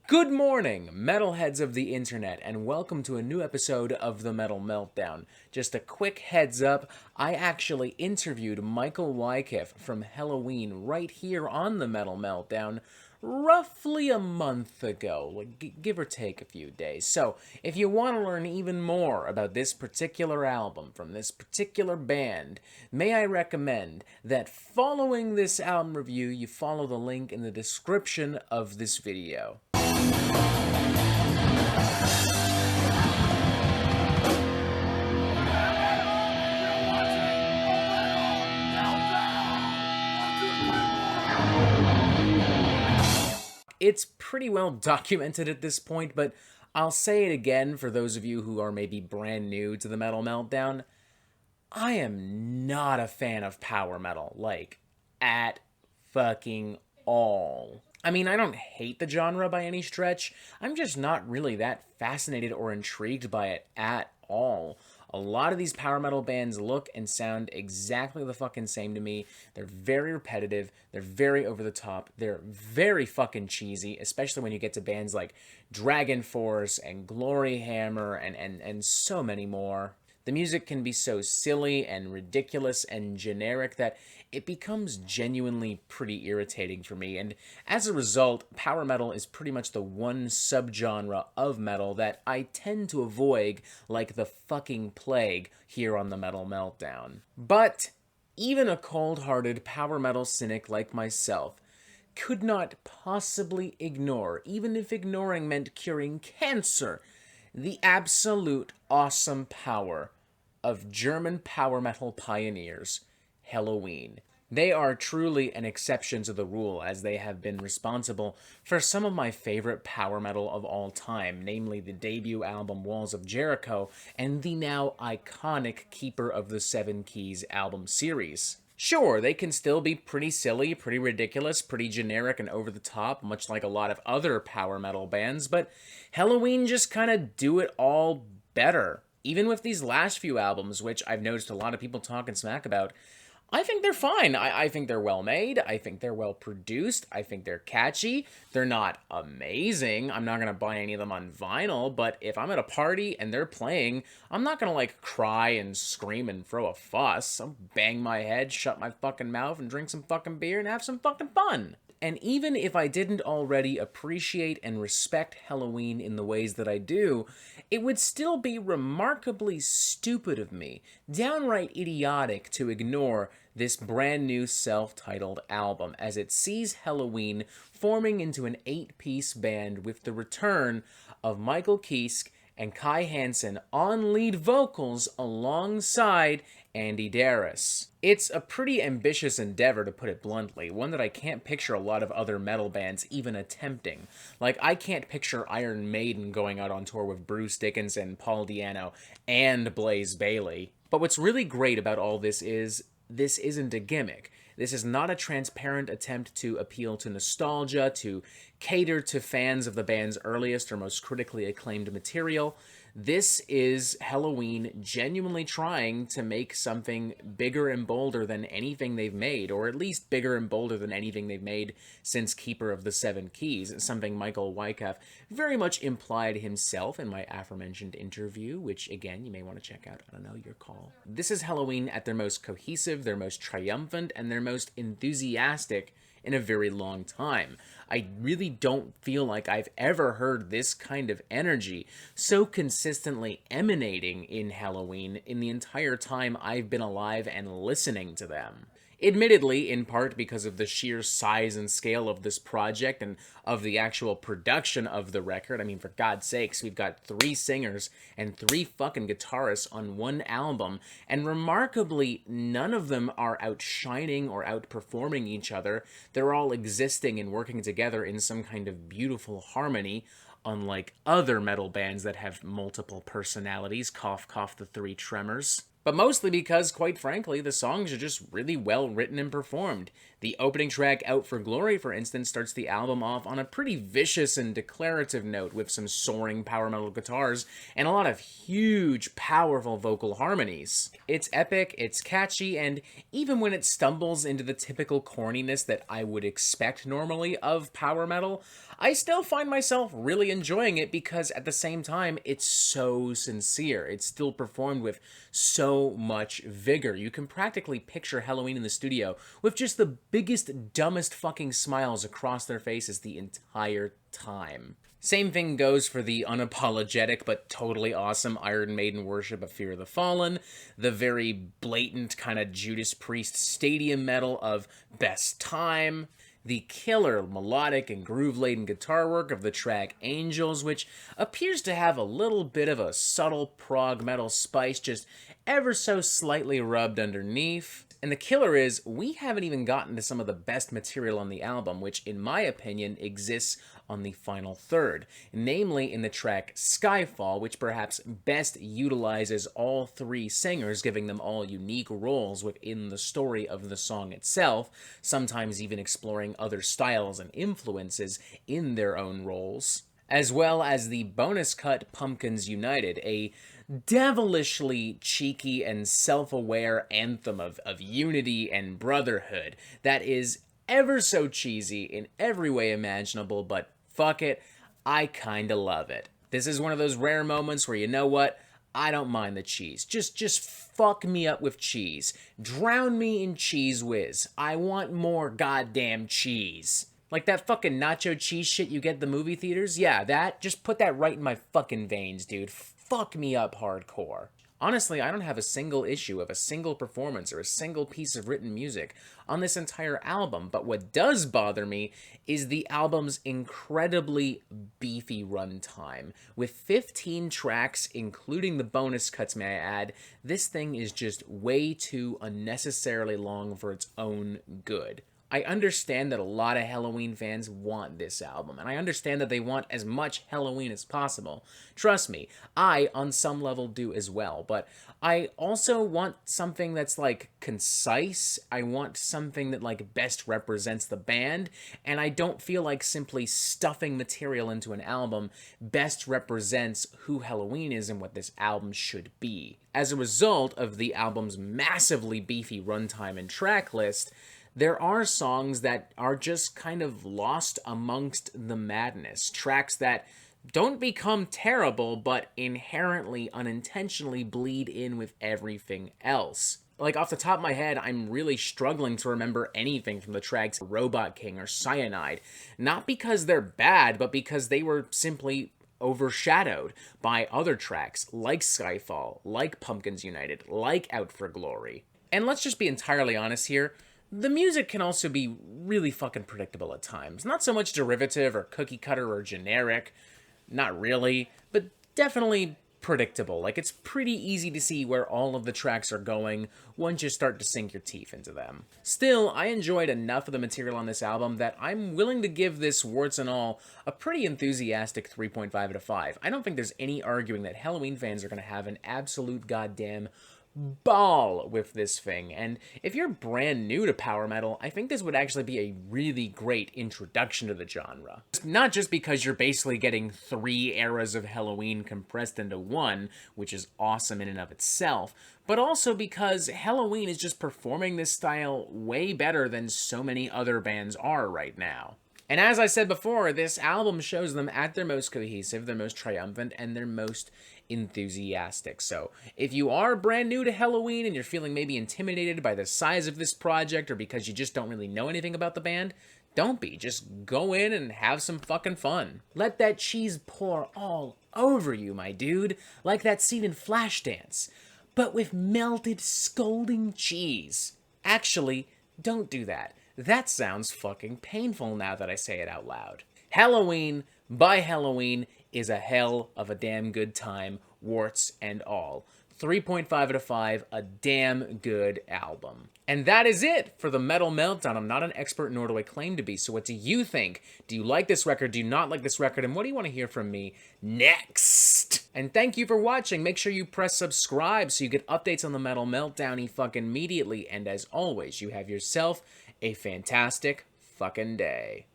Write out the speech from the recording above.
Good morning, metalheads of the internet, and welcome to a new episode of the Metal Meltdown. Just a quick heads up, I actually interviewed Michael Wyckoff from Helloween right here on the Metal Meltdown roughly a month ago, give or take a few days. So, if you want to learn even more about this particular album from this particular band, may I recommend that following this album review, you follow the link in the description of this video. It's pretty well documented at this point, but I'll say it again for those of you who are maybe brand new to the Metal Meltdown. I am not a fan of power metal, at fucking all. I mean, I don't hate the genre by any stretch. I'm just not really that fascinated or intrigued by it at all. A lot of these power metal bands look and sound exactly the fucking same to me. They're very repetitive, they're very over the top, they're very fucking cheesy, especially when you get to bands like Dragon Force and Glory Hammer and so many more. The music can be so silly and ridiculous and generic that it becomes genuinely pretty irritating for me, and as a result, power metal is pretty much the one subgenre of metal that I tend to avoid like the fucking plague here on the Metal Meltdown. But even a cold-hearted power metal cynic like myself could not possibly ignore, even if ignoring meant curing cancer, the absolute awesome power of German power metal pioneers, Helloween. They are truly an exception to the rule, as they have been responsible for some of my favorite power metal of all time, namely the debut album Walls of Jericho and the now iconic Keeper of the Seven Keys album series. Sure, they can still be pretty silly, pretty ridiculous, pretty generic and over the top, much like a lot of other power metal bands, but Helloween just kind of do it all better. Even with these last few albums, which I've noticed a lot of people talking smack about, I think they're fine. I think they're well made. I think they're well produced. I think they're catchy. They're not amazing. I'm not going to buy any of them on vinyl, but if I'm at a party and they're playing, I'm not going to cry and scream and throw a fuss. I'll bang my head, shut my fucking mouth, and drink some fucking beer and have some fucking fun. And even if I didn't already appreciate and respect Helloween in the ways that I do, it would still be remarkably stupid of me, downright idiotic, to ignore this brand new self-titled album, as it sees Helloween forming into an 8-piece band with the return of Michael Kiske and Kai Hansen on lead vocals alongside Andy Darris. It's a pretty ambitious endeavor, to put it bluntly, one that I can't picture a lot of other metal bands even attempting. I can't picture Iron Maiden going out on tour with Bruce Dickinson, Paul Di'Anno, and Blaze Bayley. But what's really great about all this isn't a gimmick. This is not a transparent attempt to appeal to nostalgia, to cater to fans of the band's earliest or most critically acclaimed material. This is Helloween genuinely trying to make something bigger and bolder than anything they've made, or at least bigger and bolder than anything they've made since Keeper of the Seven Keys, something Michael Wyckoff very much implied himself in my aforementioned interview, which, again, you may want to check out. I don't know, your call. This is Helloween at their most cohesive, their most triumphant, and their most enthusiastic in a very long time. I really don't feel like I've ever heard this kind of energy so consistently emanating in Helloween in the entire time I've been alive and listening to them. Admittedly, in part because of the sheer size and scale of this project and of the actual production of the record. I mean, for God's sakes, we've got 3 singers and 3 fucking guitarists on one album, and remarkably, none of them are outshining or outperforming each other. They're all existing and working together in some kind of beautiful harmony, unlike other metal bands that have multiple personalities. Cough, cough, the 3 Tremors. But mostly because, quite frankly, the songs are just really well written and performed. The opening track, Out for Glory, for instance, starts the album off on a pretty vicious and declarative note with some soaring power metal guitars and a lot of huge, powerful vocal harmonies. It's epic, it's catchy, and even when it stumbles into the typical corniness that I would expect normally of power metal, I still find myself really enjoying it because at the same time, it's so sincere. It's still performed with so much vigor. You can practically picture Helloween in the studio with just the biggest, dumbest fucking smiles across their faces the entire time. Same thing goes for the unapologetic but totally awesome Iron Maiden worship of Fear of the Fallen, the very blatant kind of Judas Priest stadium metal of Best Time, the killer melodic and groove-laden guitar work of the track Angels, which appears to have a little bit of a subtle prog metal spice just ever so slightly rubbed underneath. And the killer is, we haven't even gotten to some of the best material on the album, which in my opinion exists on the final third, namely in the track Skyfall, which perhaps best utilizes all three singers, giving them all unique roles within the story of the song itself, sometimes even exploring other styles and influences in their own roles. As well as the bonus cut Pumpkins United, a devilishly cheeky and self-aware anthem of unity and brotherhood that is ever so cheesy in every way imaginable, but fuck it, I kinda love it. This is one of those rare moments where, you know what, I don't mind the cheese. Just fuck me up with cheese. Drown me in cheese whiz. I want more goddamn cheese. Like that fucking nacho cheese shit you get at the movie theaters? Yeah, that. Just put that right in my fucking veins, dude. Fuck me up hardcore. Honestly, I don't have a single issue of a single performance or a single piece of written music on this entire album, but what does bother me is the album's incredibly beefy runtime. With 15 tracks, including the bonus cuts, may I add, this thing is just way too unnecessarily long for its own good. I understand that a lot of Helloween fans want this album, and I understand that they want as much Helloween as possible. Trust me, I, on some level, do as well, but I also want something that's, like, concise. I want something that, like, best represents the band, and I don't feel like simply stuffing material into an album best represents who Helloween is and what this album should be. As a result of the album's massively beefy runtime and track list, there are songs that are just kind of lost amongst the madness. Tracks that don't become terrible, but inherently, unintentionally bleed in with everything else. Like, off the top of my head, I'm really struggling to remember anything from the tracks Robot King or Cyanide. Not because they're bad, but because they were simply overshadowed by other tracks like Skyfall, like Pumpkins United, like Out for Glory. And let's just be entirely honest here, the music can also be really fucking predictable at times. Not so much derivative or cookie cutter or generic, not really, but definitely predictable. Like, it's pretty easy to see where all of the tracks are going once you start to sink your teeth into them. Still, I enjoyed enough of the material on this album that I'm willing to give this, warts and all, a pretty enthusiastic 3.5 out of 5. I don't think there's any arguing that Helloween fans are going to have an absolute goddamn ball with this thing, and if you're brand new to power metal, I think this would actually be a really great introduction to the genre. Not just because you're basically getting 3 eras of Helloween compressed into one, which is awesome in and of itself, but also because Helloween is just performing this style way better than so many other bands are right now. And as I said before, this album shows them at their most cohesive, their most triumphant, and their most enthusiastic. So if you are brand new to Helloween and you're feeling maybe intimidated by the size of this project or because you just don't really know anything about the band, don't be. Just go in and have some fucking fun. Let that cheese pour all over you, my dude, like that scene in Flashdance, but with melted, scalding cheese. Actually, don't do that. That sounds fucking painful now that I say it out loud. Helloween, by Helloween, is a hell of a damn good time, warts and all. 3.5 out of 5, a damn good album. And that is it for the Metal Meltdown. I'm not an expert, nor do I claim to be, so what do you think? Do you like this record? Do you not like this record? And what do you want to hear from me next? And thank you for watching. Make sure you press subscribe so you get updates on the Metal Meltdown fucking immediately. And as always, you have yourself a fantastic fucking day.